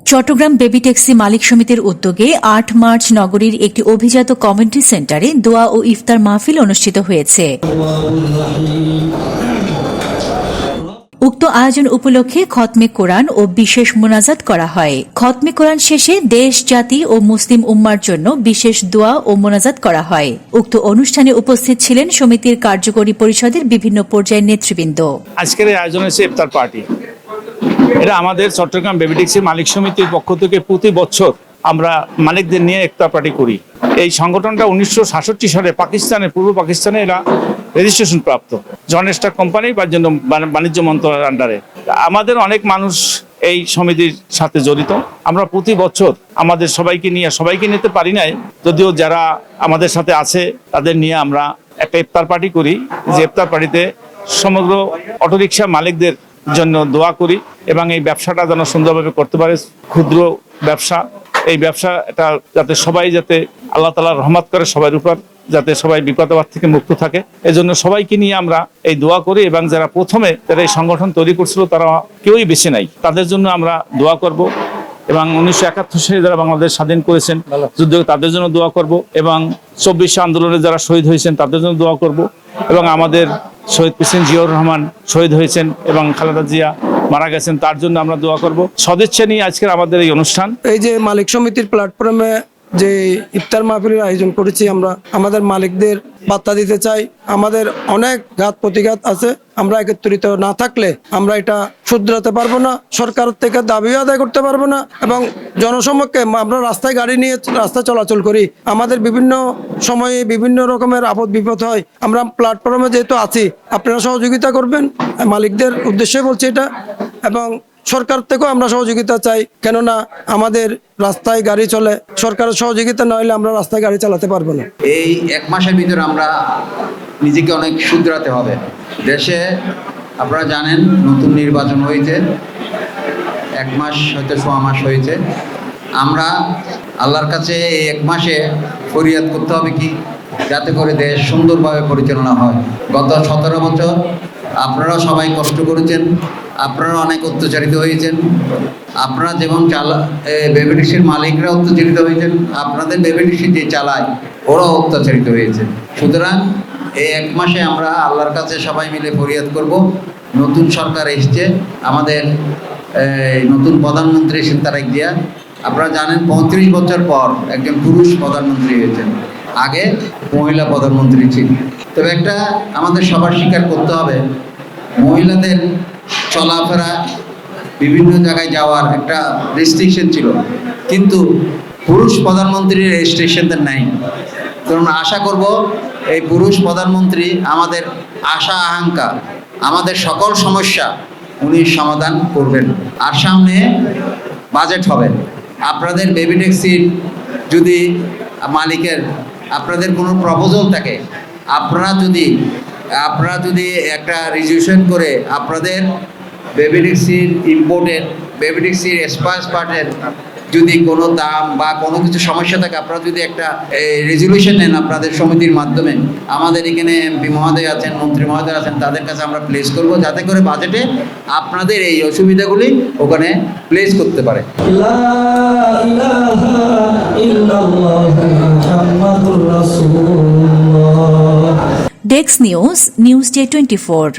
Chittagong baby taxi মালিক সমিতির উদ্যোগে ৮ March নগরীর একটি অভিজাত কমিউনিটি সেন্টারে দোয়া ও ইফতার মাহফিল অনুষ্ঠিত হয়েছে। উক্ত আয়োজন উপলক্ষে খতমে কোরআন ও বিশেষ মোনাজাত করা হয়। খতমে কোরআন শেষে দেশ, জাতি ও মুসলিম উম্মার জন্য বিশেষ দোয়া ও মোনাজাত করা হয়। উক্ত অনুষ্ঠানে উপস্থিত ছিলেন সমিতির কার্যকরী পরিষদের বিভিন্ন পর্যায়ের নেতৃবৃন্দ। আজকের এই আয়োজন হচ্ছে ইফতার পার্টি। এটা আমাদের চট্টগ্রাম বেবি ট্যাক্সি মালিক সমিতির পক্ষ থেকে প্রতি বছর আমরা মালিকদের নিয়ে ইফতার পার্টি করি। এই সংগঠনটা 1966 সালে পূর্ব পাকিস্তানে এরা রেজিস্ট্রেশন প্রাপ্ত জন স্টার কোম্পানি বা জন্য বাণিজ্য মন্ত্রণালয়ের আন্ডারে। আমাদের অনেক মানুষ এই সমিতির সাথে জড়িত। আমরা প্রতি বছর আমাদের সবাইকে নিতে পারি নাই, যদিও যারা আমাদের সাথে আছে তাদের নিয়ে আমরা একটা ইফতার পার্টি করি। যে ইফতার পার্টিতে সমগ্র অটোরিকশা মালিকদের জন্য দোয়া করি এবং এই ব্যবসাটা যেন সুন্দরভাবে করতে পারে। ক্ষুদ্র ব্যবসা, এই ব্যবসা এটা যাতে সবাই আল্লাহ তাআলার রহমত করে সবার উপর, যাতে সবাই বিপদ-আপদ থেকে মুক্ত থাকে, এজন্য সবাইকে নিয়ে আমরা এই দোয়া করি। এবং যারা প্রথমে এই সংগঠন তৈরি করছিল তারা কেউই বেশি নাই, তাদের জন্য আমরা দোয়া করব। এবং 1971 সালে যারা বাংলাদেশ স্বাধীন করেছেন যুদ্ধ, তাদের জন্য দোয়া করব। এবং 24 আন্দোলনে যারা শহীদ হয়েছেন তাদের জন্য দোয়া করব। এবং আমাদের শহীদ প্রেসিডেন্ট জিয়াউর রহমান শহীদ হয়েছেন এবং খালেদা জিয়া মারা গেছেন, তার জন্য আমরা দোয়া করব। সদিচ্ছা নিয়ে আজকের আমাদের এই অনুষ্ঠান। এই যে মালিক সমিতির প্ল্যাটফর্মে যে ইফতার মাহফিলের আয়োজন করেছি, আমরা আমাদের মালিকদের বার্তা দিতে চাই। আমাদের অনেক ঘাত প্রতিঘাত আছে, আমরা একত্রিত না থাকলে আমরা এটা শুধরাতে পারবো না, সরকার থেকে দাবিও আদায় করতে পারবো না। এবং জনসমক্ষে আমরা রাস্তায় গাড়ি নিয়ে রাস্তায় চলাচল করি, আমাদের বিভিন্ন সময়ে বিভিন্ন রকমের আপদ বিপদ হয়। আমরা প্ল্যাটফর্মে যেহেতু আছি, আপনারা সহযোগিতা করবেন, মালিকদের উদ্দেশ্যে বলছি এটা। এবং সরকার থেকেও আমরা সহযোগিতা চাই, কেননা আমাদের রাস্তায় গাড়ি চলে, সরকারের সহযোগিতা না হলে আমরা রাস্তায় গাড়ি চালাতে পারবো না। এই এক মাসের ভিতরে আমরা নিজেকে অনেক শুধরাতে হবে। দেশে আপনারা জানেন নতুন নির্বাচন হয়েছে, 1 মাস হয়তো 1.5 মাস হয়েছে। আমরা আল্লাহর কাছে এই 1 মাসে ফরিয়াদ করতে হবে কি, যাতে করে দেশ সুন্দরভাবে পরিচালনা হয়। গত 17 বছর আপনারা সবাই কষ্ট করেছেন, আপনারা অনেক অত্যাচারিত হয়েছেন। আপনারা যেমন বেবি ট্যাক্সির মালিকরা অত্যাচারিত হয়েছেন, আপনাদের বেবি ট্যাক্সি যে চালায় ওরাও অত্যাচারিত হয়েছে। সুতরাং এই 1 মাসে আমরা আল্লাহর কাছে সবাই মিলে ফরিয়াদ করব। নতুন সরকার এসছে, আমাদের নতুন প্রধানমন্ত্রী এসেছেন তারেক জিয়া। আপনারা জানেন 35 বছর পর একজন পুরুষ প্রধানমন্ত্রী হয়েছেন, আগে মহিলা প্রধানমন্ত্রী ছিল। তবে একটা আমাদের সবার স্বীকার করতে হবে, মহিলাদের চলাফেরা বিভিন্ন জায়গায় যাওয়ার একটা রেস্ট্রিকশন ছিল, কিন্তু পুরুষ প্রধানমন্ত্রীর রেস্ট্রিকশনদের নাই। কারণ আশা করব এই পুরুষ প্রধানমন্ত্রী আমাদের আশা আকাঙ্ক্ষা, আমাদের সকল সমস্যা উনি সমাধান করবেন। আর সামনে বাজেট হবে। আপনাদের বেবি ট্যাক্সির যদি মালিকের আপনাদের কোনো প্রপোজাল থাকে, আপনারা যদি একটা রেজুলেশন করে আপনাদের বেবি ট্যাক্সির ইম্পোর্টেড বেবি ট্যাক্সির স্পেয়ার পার্টের যদি কোনো দাম বা কোনো কিছু সমস্যা থাকে, আপনারা যদি একটা রেজুলেশন নেন আপনাদের সমিতির মাধ্যমে, আমাদের এখানে এমপি মহোদয় আছেন, মন্ত্রী মহোদয় আছেন, তাদের কাছে আমরা প্লেস করব, যাতে করে বাজেটে আপনাদের এই অসুবিধাগুলি ওখানে প্লেস করতে পারে। Desk news, news day 24।